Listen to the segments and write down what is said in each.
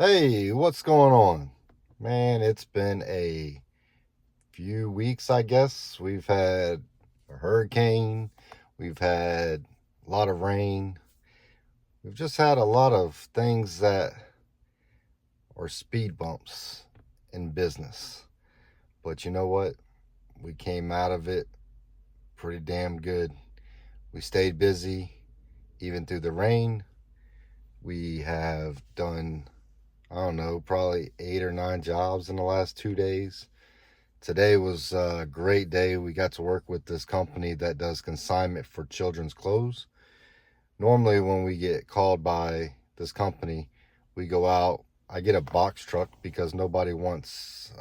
Hey, what's going on? Man, it's been a few weeks, I guess. We've had a hurricane, we've had a lot of rain, we've just had a lot of things that are speed bumps in business. But you know what? We came out of it pretty damn good. We stayed busy even through the rain. We have done, I don't know, probably 8 or 9 jobs in the last 2 days. Today was a great day. We got to work with this company that does consignment for children's clothes. Normally, when we get called by this company, we go out. I get a box truck because nobody wants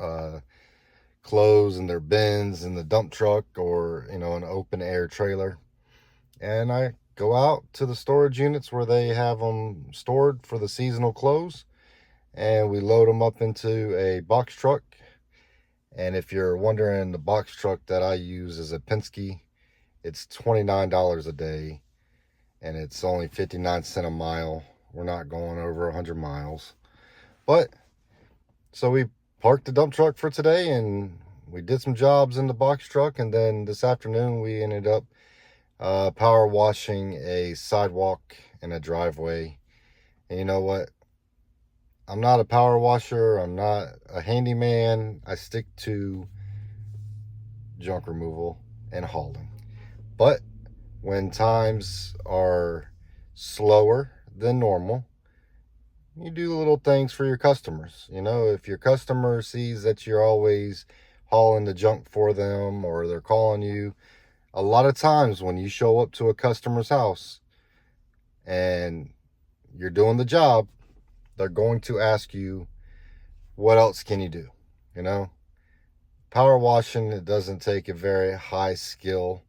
clothes in their bins in the dump truck or, an open air trailer. And I go out to the storage units where they have them stored for the seasonal clothes, and we load them up into a box truck. And if you're wondering, the box truck that I use is a Penske. It's $29 a day, and it's only 59 cents a mile. We're not going over 100 miles. But, so we parked the dump truck for today, and we did some jobs in the box truck, and then this afternoon we ended up power washing a sidewalk and a driveway. And you know what? I'm not a power washer. I'm not a handyman. I stick to junk removal and hauling. But when times are slower than normal, you do little things for your customers. If your customer sees that you're always hauling the junk for them or they're calling you, a lot of times when you show up to a customer's house and you're doing the job, they're going to ask you, what else can you do? You know, Power washing, it doesn't take a very high skill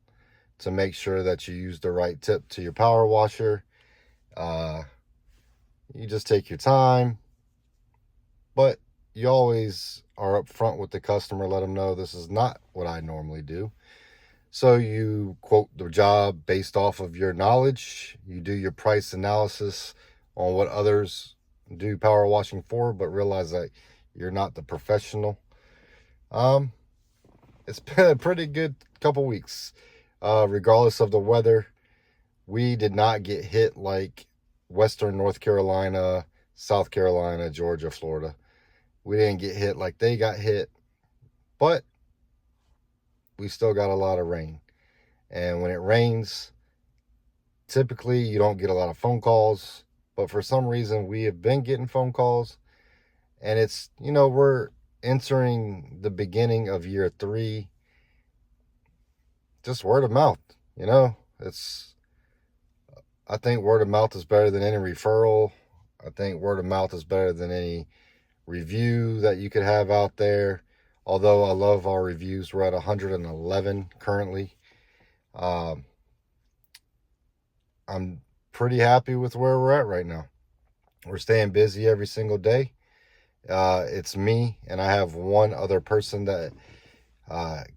to make sure that you use the right tip to your power washer. Uh, you just take your time, but you always are upfront with the customer, let them know this is not what I normally do. So you quote the job based off of your knowledge. You do your price analysis on what others do power washing for, but realize that you're not the professional. Um, it's been a pretty good couple weeks. Regardless of the weather, we did not get hit like Western North Carolina, South Carolina, Georgia, Florida. We didn't get hit like they got hit, but we still got a lot of rain. And when it rains, typically you don't get a lot of phone calls, but for some reason we have been getting phone calls. And we're entering the beginning of year 3, just word of mouth. It's I think word of mouth is better than any referral. I think word of mouth is better than any review that you could have out there. Although I love our reviews, we're at 111 currently. Um, I'm pretty happy with where we're at right now. We're staying busy every single day. It's me, and I have one other person that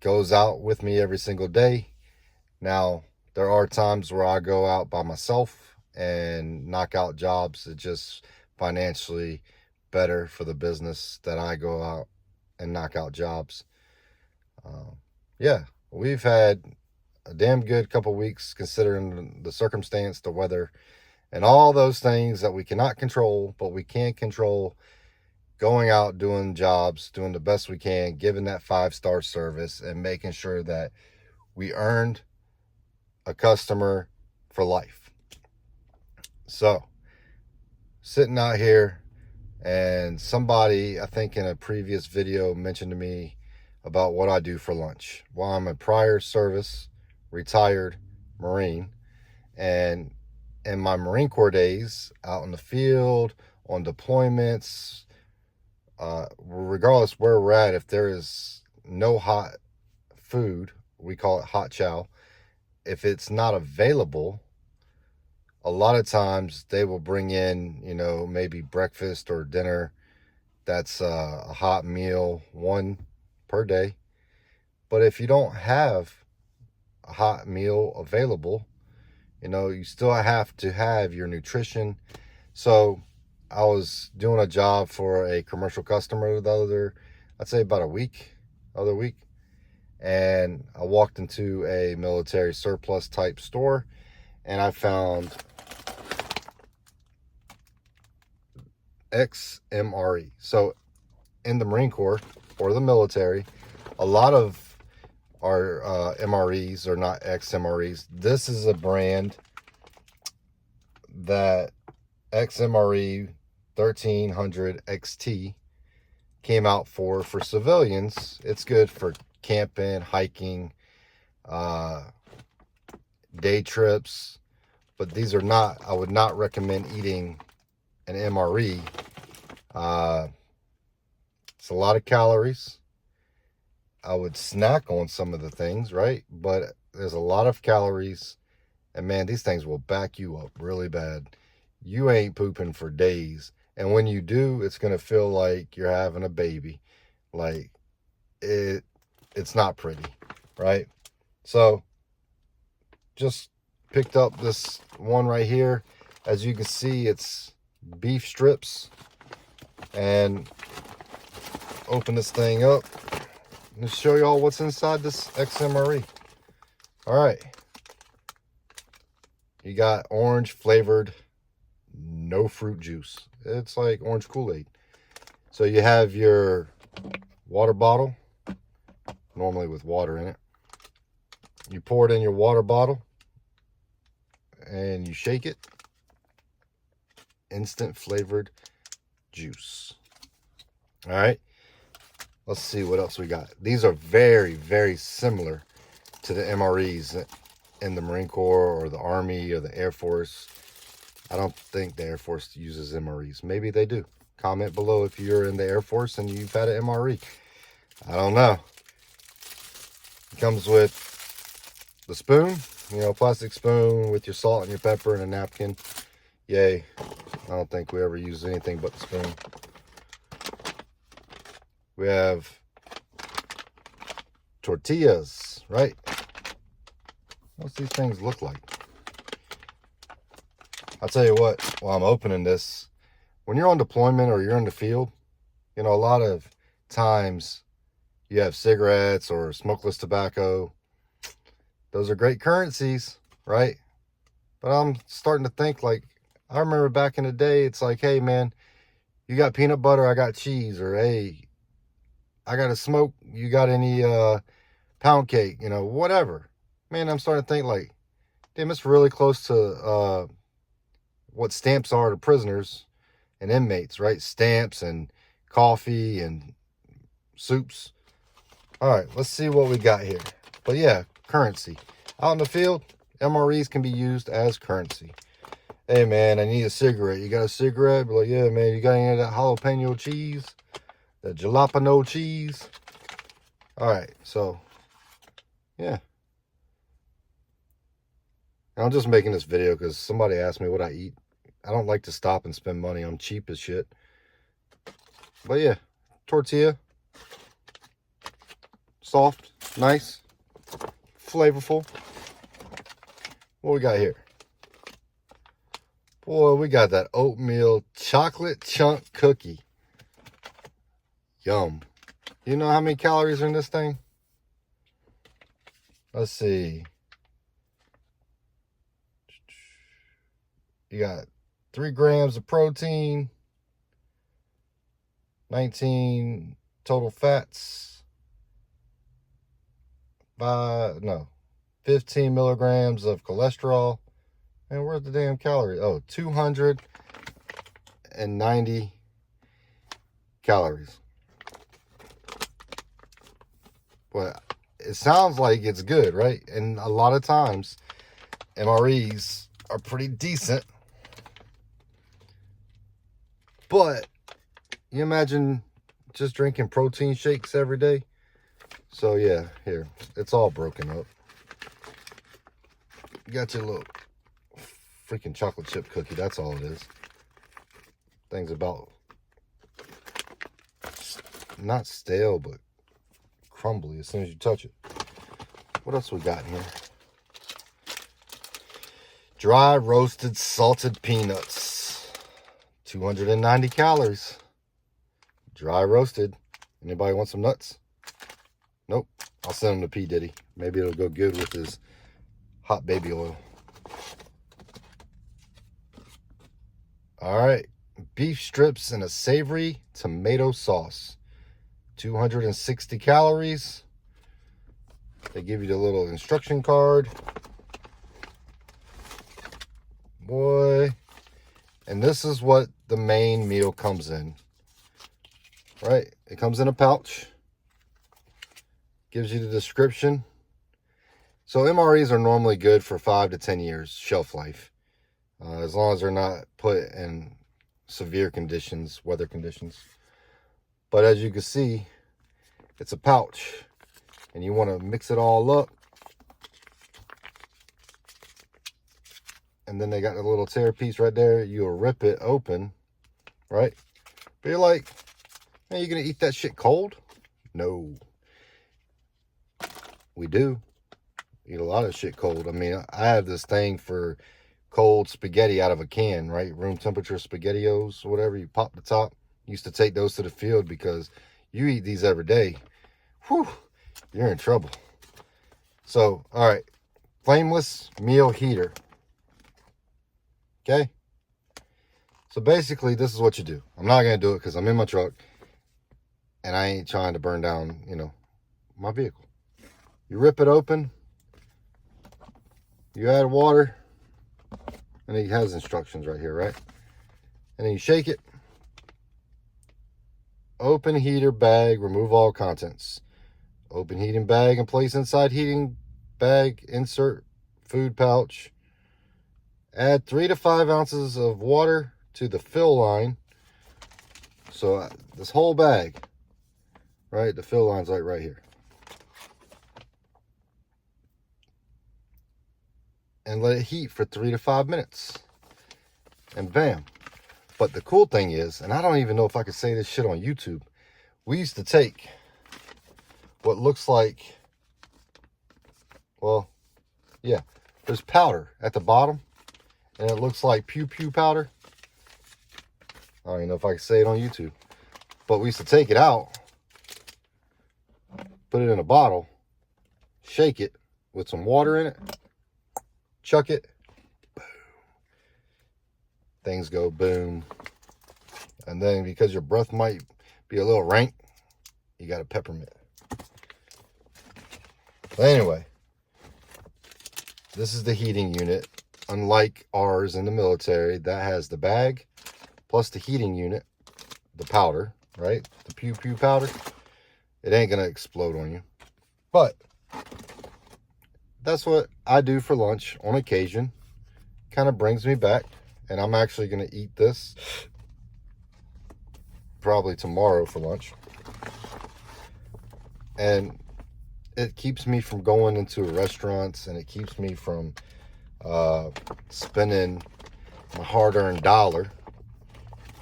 goes out with me every single day. Now, there are times where I go out by myself and knock out jobs. It's just financially better for the business that I go out and knock out jobs. Uh, yeah, we've had a damn good couple weeks considering the circumstance, the weather, and all those things that we cannot control, but we can control going out, doing jobs, doing the best we can, giving that 5-star service, and making sure that we earned a customer for life. So, sitting out here, and somebody, I think in a previous video, mentioned to me about what I do for lunch. Well, I'm a prior service retired Marine, and in my Marine Corps days, out in the field, on deployments, regardless where we're at, if there is no hot food, we call it hot chow. If it's not available, a lot of times they will bring in, maybe breakfast or dinner. That's a hot meal, one per day. But if you don't have a hot meal available, you still have to have your nutrition. So I was doing a job for a commercial customer I'd say about other week. And I walked into a military surplus type store and I found XMRE. So in the Marine Corps or the military, a lot of our MREs are not XMREs. This is a brand that XMRE 1300 XT came out for civilians. It's good for camping, hiking, day trips, but these are not, I would not recommend eating an MRE. It's a lot of calories. I would snack on some of the things, right? But there's a lot of calories, and man, these things will back you up really bad. You ain't pooping for days, and when you do, it's gonna feel like you're having a baby. Like it's not pretty, right? So just picked up this one right here. As you can see, it's beef strips, and open this thing up and show y'all what's inside this XMRE. All right, you got orange flavored, no fruit juice. It's like orange Kool-Aid. So you have your water bottle, normally with water in it. You pour it in your water bottle and you shake it. Instant flavored juice. All right, let's see what else we got. These are very, very similar to the MREs in the Marine Corps or the Army or the Air Force. I don't think the Air Force uses MREs. Maybe they do. Comment below if you're in the Air Force and you've had an MRE. I don't know. It comes with the spoon, plastic spoon with your salt and your pepper and a napkin. Yay. I don't think we ever use anything but the spoon. We have tortillas, right? What's these things look like? I'll tell you what, while I'm opening this, when you're on deployment or you're in the field, a lot of times you have cigarettes or smokeless tobacco. Those are great currencies, right? But I'm starting to think, like, I remember back in the day, it's like, hey, man, you got peanut butter, I got cheese, or hey, I got a smoke, you got any pound cake, whatever. Man, I'm starting to think, like, damn, it's really close to what stamps are to prisoners and inmates, right? Stamps and coffee and soups. All right, let's see what we got here. But yeah, currency. Out in the field, MREs can be used as currency. Hey, man, I need a cigarette. You got a cigarette? Be like, yeah, man, you got any of that jalapeno cheese? That jalapeno cheese? All right, so, yeah. And I'm just making this video because somebody asked me what I eat. I don't like to stop and spend money. I'm cheap as shit. But yeah, tortilla. Soft, nice, flavorful. What we got here? Boy, we got that oatmeal chocolate chunk cookie. Yum. You know how many calories are in this thing? Let's see. You got 3 grams of protein, 19 total fats, 15 milligrams of cholesterol. And where's the damn calorie? Oh, 290 calories. But it sounds like it's good, right? And a lot of times, MREs are pretty decent. But you imagine just drinking protein shakes every day? So yeah, here, it's all broken up. You got your little freaking chocolate chip cookie, that's all it is. Thing's about not stale, but crumbly as soon as you touch it. What else we got here? Dry roasted salted peanuts. 290 calories. Dry roasted. Anybody want some nuts? Nope. I'll send him to P. Diddy. Maybe it'll go good with his hot baby oil. All right. Beef strips in a savory tomato sauce. 260 calories. They give you the little instruction card. Boy. And this is what the main meal comes in. Right? It comes in a pouch. Gives you the description. So MREs are normally good for 5 to 10 years shelf life. As long as they're not put in severe conditions, weather conditions. But as you can see, it's a pouch. And you want to mix it all up. And then they got the little tear piece right there. You'll rip it open, right? But you're like, man, you gonna eat that shit cold? No. We do eat a lot of shit cold. I mean, I have this thing for cold spaghetti out of a can, right? Room temperature SpaghettiOs, whatever. You pop the top. Used to take those to the field because you eat these every day. Whew, you're in trouble. So, all right. Flameless meal heater. Okay? So basically, this is what you do. I'm not going to do it because I'm in my truck. And I ain't trying to burn down, my vehicle. You rip it open. You add water. And it has instructions right here, right? And then you shake it. Open heater bag, remove all contents. Open heating bag and place inside heating bag, insert food pouch. Add 3 to 5 ounces of water to the fill line. So this whole bag, right? The fill line's like right here. And let it heat for 3 to 5 minutes. And bam. But the cool thing is, and I don't even know if I could say this shit on YouTube. We used to take what looks like, well, yeah, there's powder at the bottom. And it looks like pew pew powder. I don't even know if I can say it on YouTube. But we used to take it out. Put it in a bottle. Shake it with some water in it. Chuck it. Boom. Things go boom. And then because your breath might be a little rank, you got a peppermint. But anyway, this is the heating unit. Unlike ours in the military, that has the bag plus the heating unit, the powder, right? The pew pew powder. It ain't gonna explode on you. But that's what I do for lunch on occasion. Kind of brings me back. And I'm actually gonna eat this probably tomorrow for lunch. And it keeps me from going into restaurants, and it keeps me from spending my hard-earned dollar.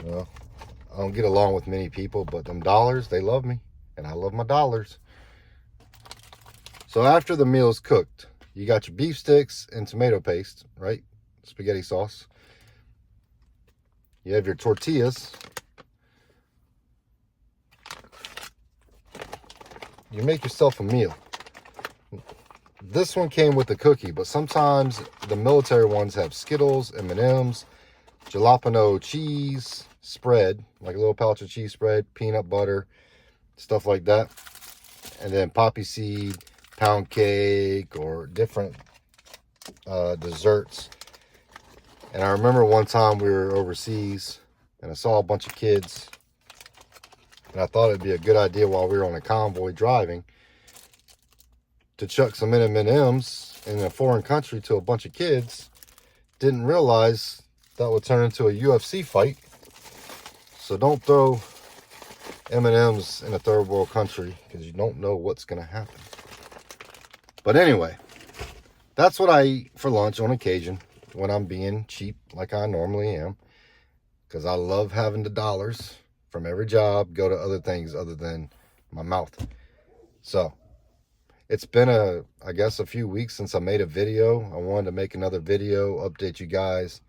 Well, I don't get along with many people, but them dollars, they love me, and I love my dollars. So after the meal's cooked, you got your beef sticks and tomato paste, right? Spaghetti sauce. You have your tortillas. You make yourself a meal. This one came with a cookie, but sometimes the military ones have Skittles, M&Ms, jalapeno cheese spread, like a little pouch of cheese spread, peanut butter, stuff like that. And then poppy seed, pound cake, or different desserts. And I remember one time we were overseas and I saw a bunch of kids. And I thought it'd be a good idea while we were on a convoy driving to chuck some M&Ms in a foreign country to a bunch of kids. Didn't realize that would turn into a UFC fight. So don't throw M&Ms in a third world country because you don't know what's going to happen. But anyway, that's what I eat for lunch on occasion when I'm being cheap like I normally am. Because I love having the dollars from every job go to other things other than my mouth. So it's been I guess a few weeks since I made a video. I wanted to make another video, update you guys.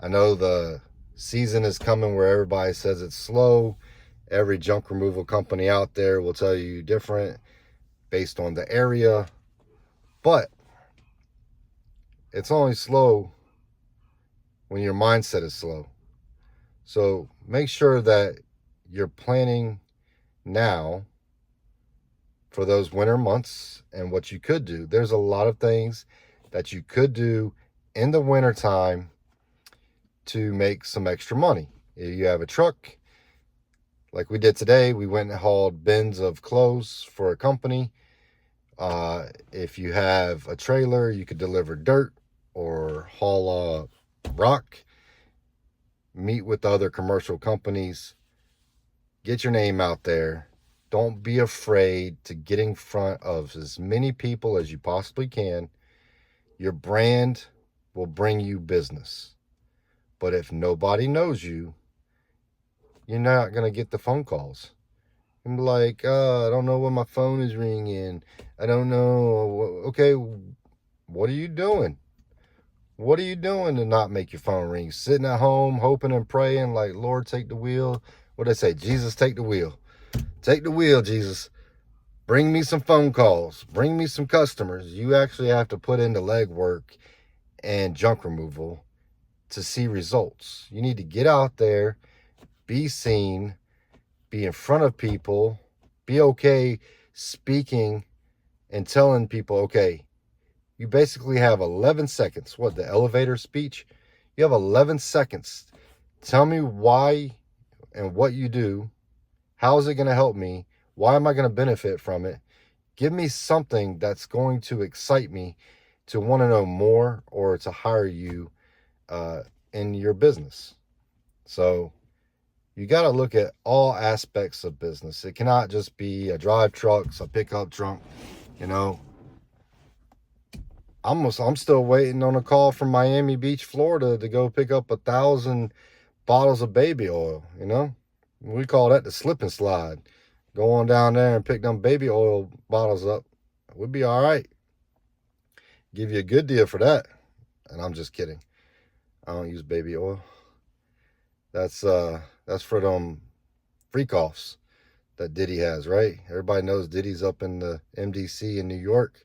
I know the season is coming where everybody says it's slow. Every junk removal company out there will tell you different based on the area, but it's only slow when your mindset is slow. So make sure that you're planning now for those winter months and what you could do. There's a lot of things that you could do in the winter time to make some extra money. If you have a truck, like we did today, we went and hauled bins of clothes for a company. If you have a trailer, you could deliver dirt or haul rock. Meet with other commercial companies. Get your name out there. Don't be afraid to get in front of as many people as you possibly can. Your brand will bring you business. But if nobody knows you, you're not going to get the phone calls. And be like, I don't know when my phone is ringing. I don't know. Okay, what are you doing? What are you doing to not make your phone ring? Sitting at home, hoping and praying like, Lord, take the wheel. What they say? Jesus, take the wheel. Take the wheel, Jesus. Bring me some phone calls. Bring me some customers. You actually have to put in the legwork and junk removal to see results. You need to get out there, be seen, be in front of people, be okay speaking and telling people, okay, you basically have 11 seconds. What, the elevator speech? You have 11 seconds. Tell me why and what you do. How is it going to help me? Why am I going to benefit from it? Give me something that's going to excite me to want to know more or to hire you in your business. So you got to look at all aspects of business. It cannot just be a drive trucks, a pickup truck, you know. I'm still waiting on a call from Miami Beach, Florida to go pick up 1,000 bottles of baby oil, you know. We call that the slip and slide. Go on down there and pick them baby oil bottles up. We'd be all right. Give you a good deal for that. And I'm just kidding. I don't use baby oil. That's for them free coughs that Diddy has, right? Everybody knows Diddy's up in the MDC in New York.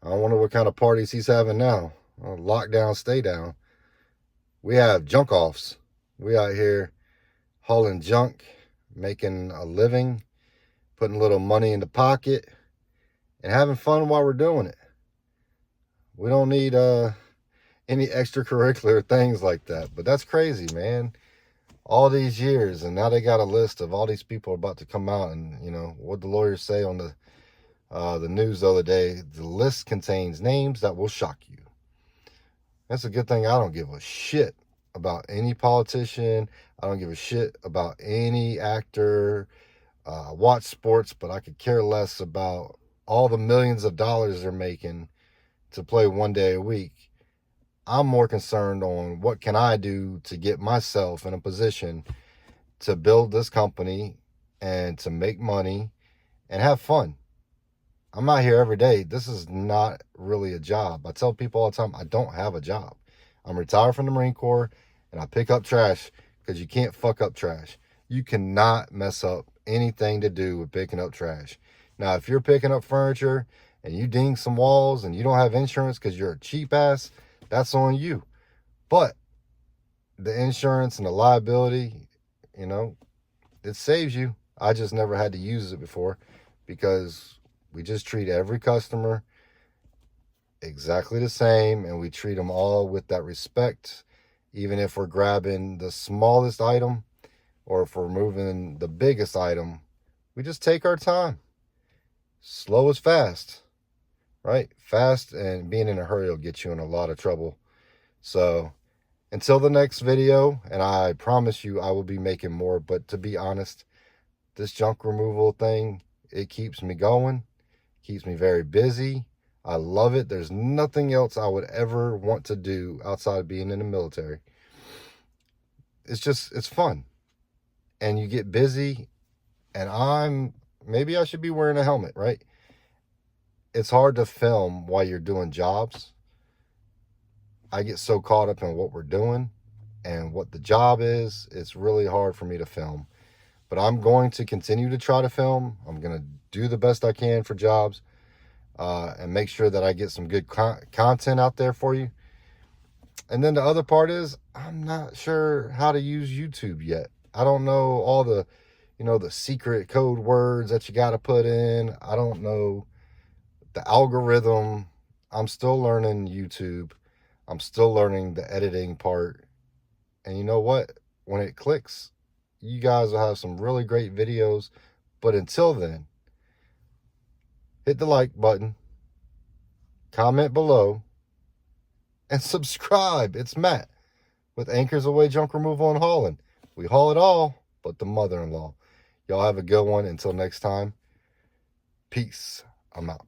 I wonder what kind of parties he's having now. Lockdown, stay down. We have junk offs. We out here hauling junk, making a living, putting a little money in the pocket, and having fun while we're doing it. We don't need any extracurricular things like that. But that's crazy, man. All these years, and now they got a list of all these people about to come out, and you know what the lawyers say on the news the other day. The list contains names that will shock you. That's a good thing I don't give a shit about any politician. I don't give a shit about any actor. I watch sports, but I could care less about all the millions of dollars they're making to play one day a week. I'm more concerned on what can I do to get myself in a position to build this company and to make money and have fun. I'm out here every day. This is not really a job. I tell people all the time, I don't have a job. I'm retired from the Marine Corps and I pick up trash because you can't fuck up trash. You cannot mess up anything to do with picking up trash. Now, if you're picking up furniture and you ding some walls and you don't have insurance because you're a cheap ass, that's on you. But the insurance and the liability, you know, it saves you. I just never had to use it before because we just treat every customer exactly the same, and we treat them all with that respect, even if we're grabbing the smallest item or if we're moving the biggest item. We just take our time. Slow is fast, right? Fast and being in a hurry will get you in a lot of trouble. So until the next video, and I promise you I will be making more, but to be honest, this junk removal thing, it keeps me going, keeps me very busy. I love it. There's nothing else I would ever want to do outside of being in the military. It's fun. And you get busy, and maybe I should be wearing a helmet, right? It's hard to film while you're doing jobs. I get so caught up in what we're doing and what the job is, it's really hard for me to film. But I'm going to continue to try to film. I'm going to do the best I can for jobs and make sure that I get some good content out there for you. And then the other part is I'm not sure how to use YouTube yet. I don't know all the, the secret code words that you got to put in. I don't know the algorithm. I'm still learning YouTube. I'm still learning the editing part. And you know what? When it clicks, you guys will have some really great videos. But until then, hit the like button, comment below, and subscribe. It's Matt with Anchors Away Junk Removal and Hauling. We haul it all, but the mother-in-law. Y'all have a good one. Until next time, peace. I'm out.